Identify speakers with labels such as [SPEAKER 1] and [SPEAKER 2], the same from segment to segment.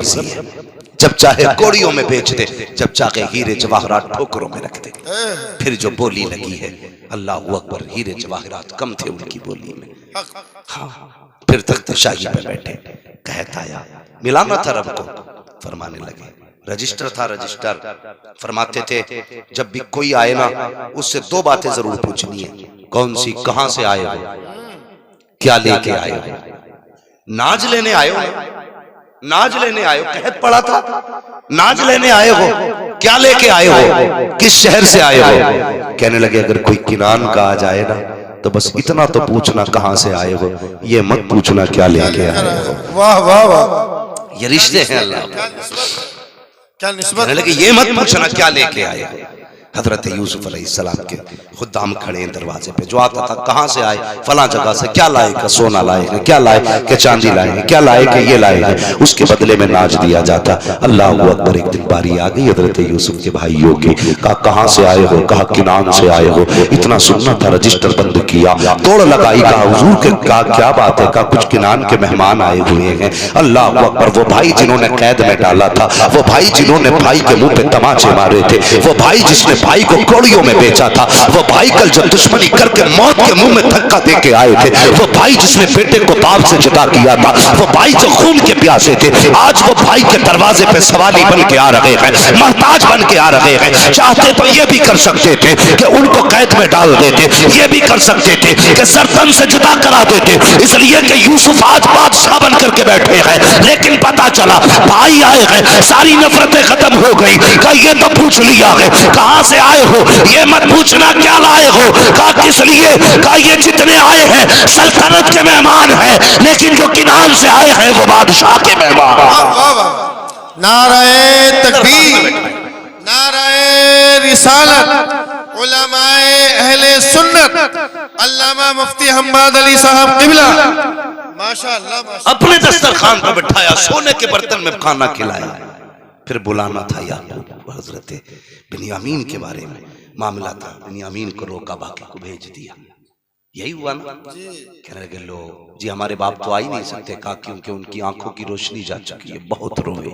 [SPEAKER 1] मर्जी है, जब चाहे कोड़ियों में बेच दे, जब चाहे हीरे जवाहरात ठोकरों में रख दे। फिर जो बोली लगी है, अल्लाह अकबर, हीरे जवाहरात कम थे उनकी बोली में। हाँ, फिर तख्त शाही पे बैठे, कहता आया, मिलाना था रब को, फरमाने लगे, रजिस्टर था रजिस्टर, फरमाते थे जब भी कोई आए ना उससे दो बातें जरूर पूछनी है। कौन सी? कहां से आए हो, क्या लेके आए हो? नाज लेने आए हो? नाज लेने आए हो? कहत पड़ा था नाज लेने आए हो, क्या लेके आए हो, किस शहर से आए हो? कहने लगे अगर कोई किनान का आ जाए ना तो बस इतना तो पूछना कहां से आए हो, ये मत पूछना क्या लेके आए हो।
[SPEAKER 2] वाह वाह वाह,
[SPEAKER 1] ये रिश्ते हैं अल्लाह
[SPEAKER 2] क्या निस्बत।
[SPEAKER 1] कहने लगे ये मत पूछना क्या लेके आए हो। हजरत यूसुफ अलैहिस्सलाम के खुदाम खड़े हैं दरवाजे पे, जो आता था कहां से आए, फला जगह से, क्या लाए का सोना लाए हैं, क्या लाए के चांदी लाए हैं, क्या लाए के ये लाए हैं, उसके बदले में नाज दिया जाता। अल्लाह अकबर। एक दिन बारी आ गई हजरत यूसुफ के भाइयों की, कहा कहां से आए हो, कहा किनान से आए हो। इतना सुनना था, रजिस्टर बंद किया, तोड़ लगाई, कहा हुजूर के, कहा क्या बात है, कहा कुछ किनान के मेहमान आए हुए हैं। अल्लाह अकबर। वो भाई जिन्होंने कैद में डाला था, वो भाई जिन्होंने भाई के मुंह पे तमाचे मारे थे, वो भाई जिसने भाई को कौड़ियों में बेचा था, वो भाई कल जब दुश्मनी करके मौत के मुंह में धक्का दे के आए थे, वो भाई जिसने बेटे को बाप से जुदा किया था, वो भाई जो खून के प्यासे थे, आज वो भाई के दरवाजे पे सवाली बन के आ रहे हैं, मोहताज बन के आ रहे हैं। चाहते तो ये भी कर सकते थे कि उनको कैद में डाल देते, ये भी कर सकते थे कि सरतन से जुदा करा देते, इसलिए कि यूसुफ आज बादशाह बन करके बैठे हैं। लेकिन पता चला भाई आए हैं, सारी नफरतें खत्म हो गई। कहा ये तो पूछ लिया है कहां से आए हो, ये मत पूछना क्या लाए हो। कहा किस लिए, कहा ये जितने आए हैं सल्तनत के मेहमान हैं, लेकिन जो किनान से आए हैं वो बादशाह के मेहमान।
[SPEAKER 2] नाराए तकबीर, नाराए रिसालत, उलमाए अहले सुन्नत, अल्लामा मुफ्ती हम्माद अली साहब क़िबला, माशाअल्लाह माशाअल्लाह।
[SPEAKER 1] अपने दस्तरखान पर बिठाया, सोने के बर्तन में खाना खिलाया। फिर बुलाना था याकूब, हजरत बिन्यामीन के बारे में मामला था, बिन्यामीन को रोका, बाकी को भेज दिया। यही हुआ ना। कहने लगे लो जी हमारे बाप तो आ ही नहीं सकते, कहा क्योंकि उनकी आंखों की रोशनी जा चुकी है। बहुत रोए,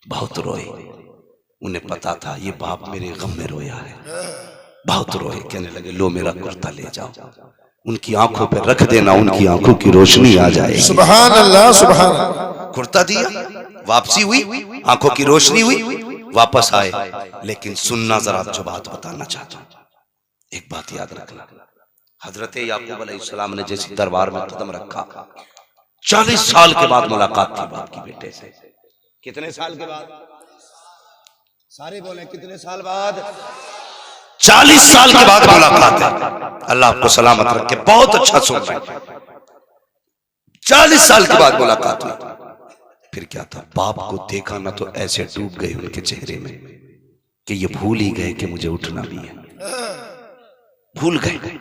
[SPEAKER 1] बहुत रोए, उन्हें पता था ये बाप मेरे गम में रोया है, बहुत रोए। कहने लगे लो मेरा कुर्ता ले जाओ, उनकी आंखों पे रख देना, उनकी आंखों की रोशनी आ जाएगी।
[SPEAKER 2] सुभान अल्लाह, सुभान अल्लाह।
[SPEAKER 1] कुर्ता दिया, वापसी हुई, आंखों की रोशनी हुई, वापस आए। लेकिन सुनना जरा, जो बात बताना चाहता हूं, एक बात याद रखना। हजरत याकूब अलैहिस्सलाम ने जैसे दरबार में कदम रखा, 40 साल के बाद मुलाकात थी बाप की बेटे से। कितने साल के बाद? सारे बोले कितने साल बाद? 40 साल के बाद मुलाकात है। अल्लाह आपको सलामत रखे, बहुत अच्छा सुन रहे। 40 साल के बाद मुलाकात हुई। फिर क्या था, बाप को देखा ना तो ऐसे डूब गए उनके चेहरे में कि ये भूल ही गए कि मुझे उठना भी है। भूल गए,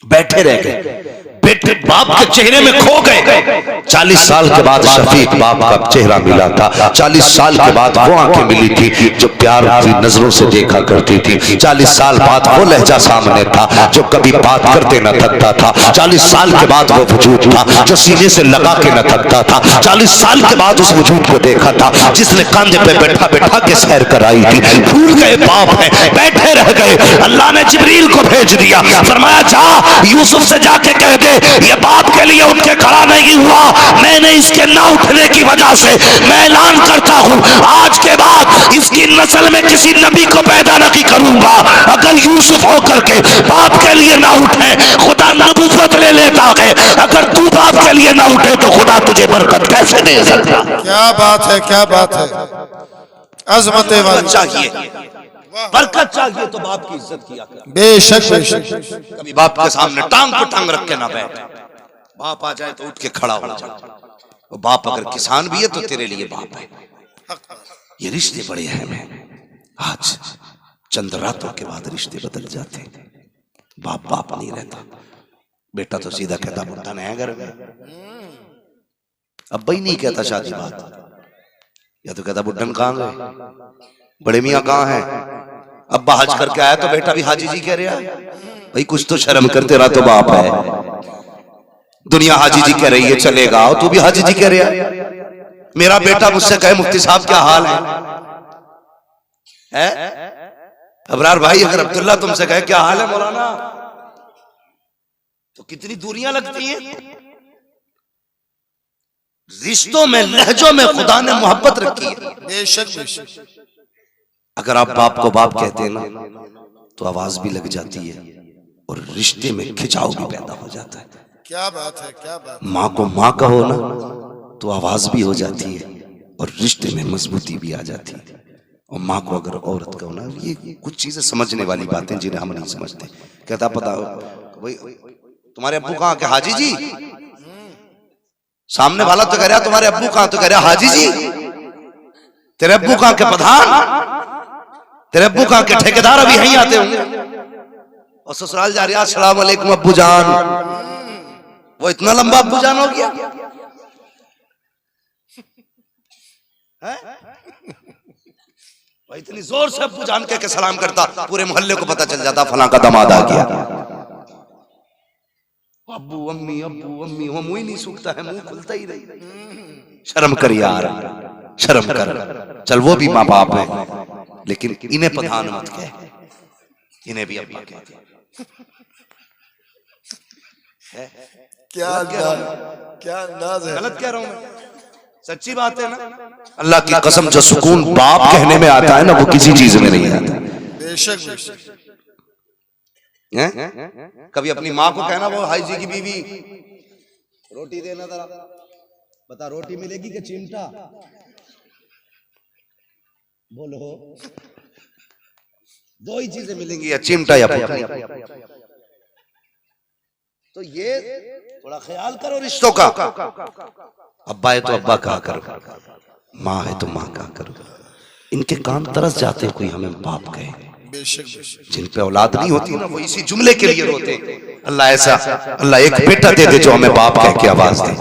[SPEAKER 1] बैठे रह गए, बेटे बाप के चेहरे में खो गए। 40 साल के बाद शफीक बाप का चेहरा मिला था। 40 साल के बाद वो आंखें मिली थी जो प्यार की नजरों से देखा करती थी। 40 साल बाद वो लहजा सामने था जो कभी बात करते न थकता था। 40 साल के बाद वो वजूद था जो सीने से लगा के न थकता था। 40 साल के बाद उस वजूद को देखा था जिसने कंधे पे बैठा बैठा के सैर कराई थी। भूल गए बाप है, बैठे रह गए। अल्लाह ने जिब्रील को भेज दिया, फरमाया जा यूसुफ से जाके कह दे ये बाप के लिए उठ के खड़ा नहीं हुआ, मैंने इसके ना उठने की वजह से मैं ऐलान करता हूं आज के बाद इसकी नस्ल में किसी नबी को पैदा नहीं करूंगा अगर यूसुफ होकर के बाप के लिए ना उठे। खुदा नबूवत ले लेता है, अगर तू बाप के लिए ना उठे तो खुदा तुझे बरकत कैसे दे सकता।
[SPEAKER 2] क्या बात है, क्या बात है, अजमत वाली।
[SPEAKER 1] चाहिए बरकत चाहिए तो बाप की इज्जत किया कर।
[SPEAKER 2] बेशक बेशक।
[SPEAKER 1] कभी बाप के सामने टांग पे टांग रख के ना बैठ। बाप आ जाए तो उठ के खड़ा हो जा। वो बाप अगर किसान भी है तो तेरे लिए बाप है। ये रिश्ते बड़े अहम हैं। आज चंद रातों के बाद रिश्ते बदल जाते हैं। बाप बाप नहीं रहता, बेटा तो सीधा कहता बुढ़ा नहीं घर में। अब भाई नहीं कहता शादी बात, या तो कहता बुढ़न कहाँ गए, बड़े मियाँ कहाँ हैं। अब्बा हज करके आया तो बेटा भी हाजी जी कह रहा है। भाई कुछ तो शर्म कर, तेरा तो बाप है। दुनिया हाजी जी कह रही है चलेगा, तू भी हाजी जी कह रहा है। मेरा बेटा मुझसे कहे मुफ्ती साहब क्या हाल है? अबरार भाई, अगर अब्दुल्ला तुमसे कहे क्या हाल है मौलाना, तो कितनी दूरियां लगती हैं। रिश्तों में, लहजों में खुदा ने मोहब्बत रखी है।
[SPEAKER 2] बेशक बेशक।
[SPEAKER 1] अगर आप बाप को बाप कहते हैं ना, तो आवाज भी लग जाती है और रिश्ते में खिंचाव भी पैदा हो जाता है।
[SPEAKER 2] क्या बात है, क्या बात।
[SPEAKER 1] माँ को माँ कहो ना, तो आवाज भी हो जाती है और रिश्ते में मजबूती भी आ जाती है। और माँ को अगर औरत कहो ना, ये कुछ चीजें समझने वाली बातें जिन्हें हम नहीं समझते। कहता पता भाई तुम्हारे अब्बू कहाँ के? हाजी जी। सामने वाला तो कह रहा तुम्हारे अब्बू कहाँ, तो कह रहा हाजी जी। तेरे अब्बू कहाँ के? प्रधान। तेरे अब्बू कहाँ के? ठेकेदार अभी यहीं आते होंगे। और ससुराल जा रहा, अस्सलाम वालेकुम अब्बू जान। वो इतना लंबा अब्बू जान हो गया है? इतनी जोर से अब्बू जान के सलाम करता, पूरे मोहल्ले को पता चल जाता फलां का दामाद आ गया। अब्बू अम्मी वो मुंह ही नहीं सूखता है, मुंह खुलता ही नहीं। शर्म कर यार, शर्म कर। चल वो भी माँ बाप है, लेकिन इन्हें प्रधान मत कह, इन्हें भी अब्बा कह।
[SPEAKER 2] क्या अंदाज, क्या अंदाज है।
[SPEAKER 1] गलत कह रहा हूं मैं? सच्ची बात है ना। अल्लाह की कसम, जो सुकून बाप कहने में आता है ना, वो किसी चीज में नहीं आता।
[SPEAKER 2] बेशक बेशक।
[SPEAKER 1] कभी अपनी माँ को कहना, वो हाई जी की बीवी, रोटी देना जरा, बता रोटी मिलेगी कि चिमटा? बोलो, दो ही चीजें मिलेंगी, या चिमटा या पोटली। तो ये थोड़ा ख्याल करो रिश्तों का। अब्बा है तो अब्बा कहा करो, माँ है तो माँ कहा करो। इनके कान तरस जाते हैं कोई हमें बाप कहे। जिन पे औलाद नहीं होती ना, वो इसी जुमले के लिए रोते हैं। अल्लाह ऐसा, अल्लाह एक बेटा दे दे जो हमें बाप कह के आवाज दे।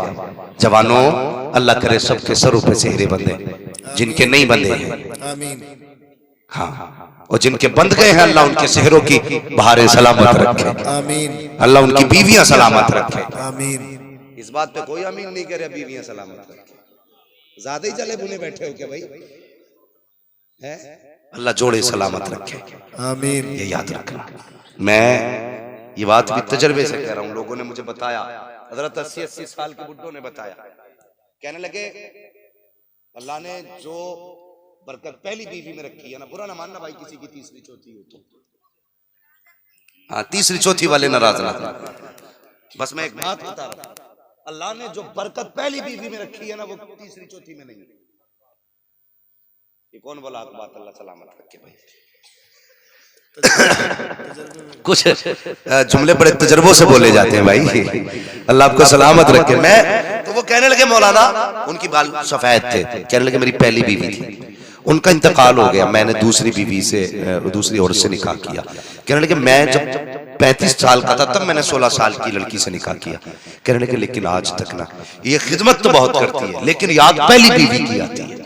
[SPEAKER 1] जवानों, अल्लाह करे सबके सरों पे सेहरे बंधे, जिनके नहीं बंधे हैं
[SPEAKER 2] आमीन।
[SPEAKER 1] हाँ, और जिनके बंध गए हैं, अल्लाह उनके सेहरों की बहारें सलामत रखे।
[SPEAKER 2] आमीन।
[SPEAKER 1] अल्लाह उनकी बीवियां सलामत रखे।
[SPEAKER 2] आमीन।
[SPEAKER 1] इस बात पे कोई आमीन नहीं करे, बीवियां सलामत रखे। ज्यादा ही चले बुने बैठे हो क्या भाई? है अल्लाह जोड़े सलामत रखे।
[SPEAKER 2] आमीन।
[SPEAKER 1] ये याद रखना। मैं ये बात भी तजर्बे से कह रहा हूँ, लोगों ने मुझे बताया, हजरत 80-80 साल के बुड्ढों ने बताया, कहने लगे अल्लाह ने जो बरकत पहली बीवी में रखी है ना, बुरा ना मानना भाई किसी की तीसरी चौथी हो तो, हाँ तीसरी चौथी वाले नाराज ना, बस मैं एक बात बता रहा हूं, अल्लाह ने जो बरकत पहली बीवी में रखी है ना, वो तीसरी चौथी में नहीं। ये कौन बोला बात? अल्लाह सलामत रखे भाई। कुछ जुमले बड़े तजर्बों से बोले जाते हैं भाई, अल्लाह आपको सलामत रखे। मैं तो वो कहने लगे मौलाना, उनकी बाल सफेद थे, कहने लगे मेरी पहली बीवी थी, उनका इंतकाल हो गया, मैंने दूसरी बीवी से, दूसरी औरत से निकाह किया। कहने लगे मैं जब 35 साल का था तब मैंने 16 साल की लड़की से निकाह किया। कहने लगे लेकिन आज तक ना, ये खिदमत तो बहुत करती है लेकिन याद पहली बीवी की आती है।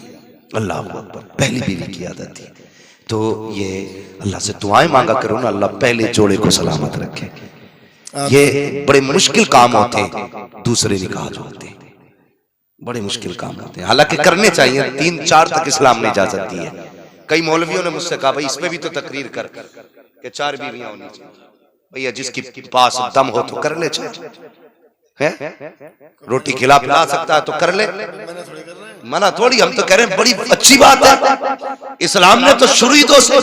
[SPEAKER 1] अल्लाह अकबर, पहली बीवी की याद आती है। तो ये अल्लाह से दुआएं मांगा करो ना, अल्लाह पहले जोड़े को सलामत रखे। ये बड़े मुश्किल काम होते हैं, दूसरे निकाह जो होते हैं बड़े मुश्किल काम होते हैं, हालांकि करने चाहिए। 3-4 तक इस्लाम में इजाजत दी है। कई मौलवियों ने मुझसे कहा भाई इसमें भी तो तकरीर कर कि 4 बीवियां होनी चाहिए। भैया जिसकी पास दम हो तो कर ले, है रोटी खिला पिला सकता है तो कर ले, मना थोड़ी। हम तो कह रहे हैं बड़ी अच्छी बात है, इस्लाम ने तो शुरू ही 2 से,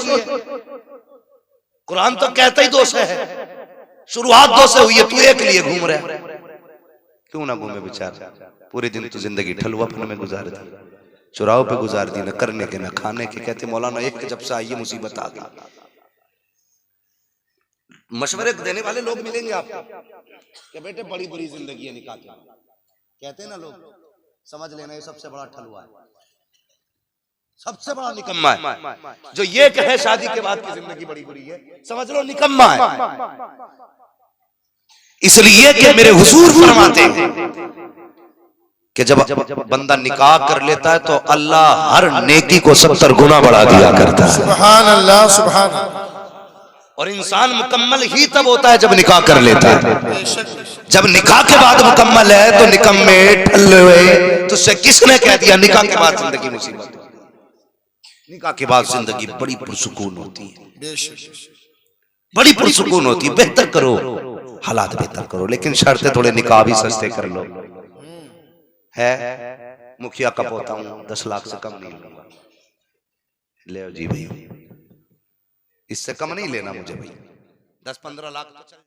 [SPEAKER 1] कुरान तो कहता ही 2 से है, शुरुआत 2 से हुई है, तू एक लिए घूम रहा है, क्यों ना घूमे बेचारा, पूरे दिन तो जिंदगी ठलुआपन में गुजार दी, चुराव पे गुजार दी, न करने के न खाने के। कहते मौलाना एक जब से आई मुसीबत आ गई। मशवरे देने वाले लोग मिलेंगे आपको कि बेटे बड़ी बुरी जिंदगी है निकाह के, कहते हैं ना लोग, समझ लेना ये सबसे बड़ा ठलुआ है, सबसे बड़ा निकम्मा है। जो ये कहे शादी के बाद की जिंदगी बड़ी बुरी है, समझ लो निकम्मा है। इसलिए कि मेरे हुजूर फरमाते हैं कि जब बंदा निकाह कर लेता है तो अल्लाह हर नेकी को 70 गुना बढ़ा दिया करता है।
[SPEAKER 2] सुभान अल्लाह, सुभान अल्लाह।
[SPEAKER 1] और इंसान मुकम्मल ही तब होता है जब निकाह कर लेता है।
[SPEAKER 2] बेशक
[SPEAKER 1] जब निकाह के बाद मुकम्मल है तो निकम्मे ठल्ले तो उससे किसने कह दिया निकाह के बाद जिंदगी मुसीबत? निकाह के बाद जिंदगी बड़ी पुरसुकून होती है,
[SPEAKER 2] बेशक
[SPEAKER 1] बड़ी पुरसुकून होती है। बेहतर करो, हालात बेहतर करो, लेकिन शर्तें थोड़े निकाह भी सस्ते कर लो। है मुखिया का पोता हूं, 10 लाख से कम नहीं लूंगा। ले जी भाई, इससे कम नहीं लेना मुझे भाई, 10-15 लाख तो चल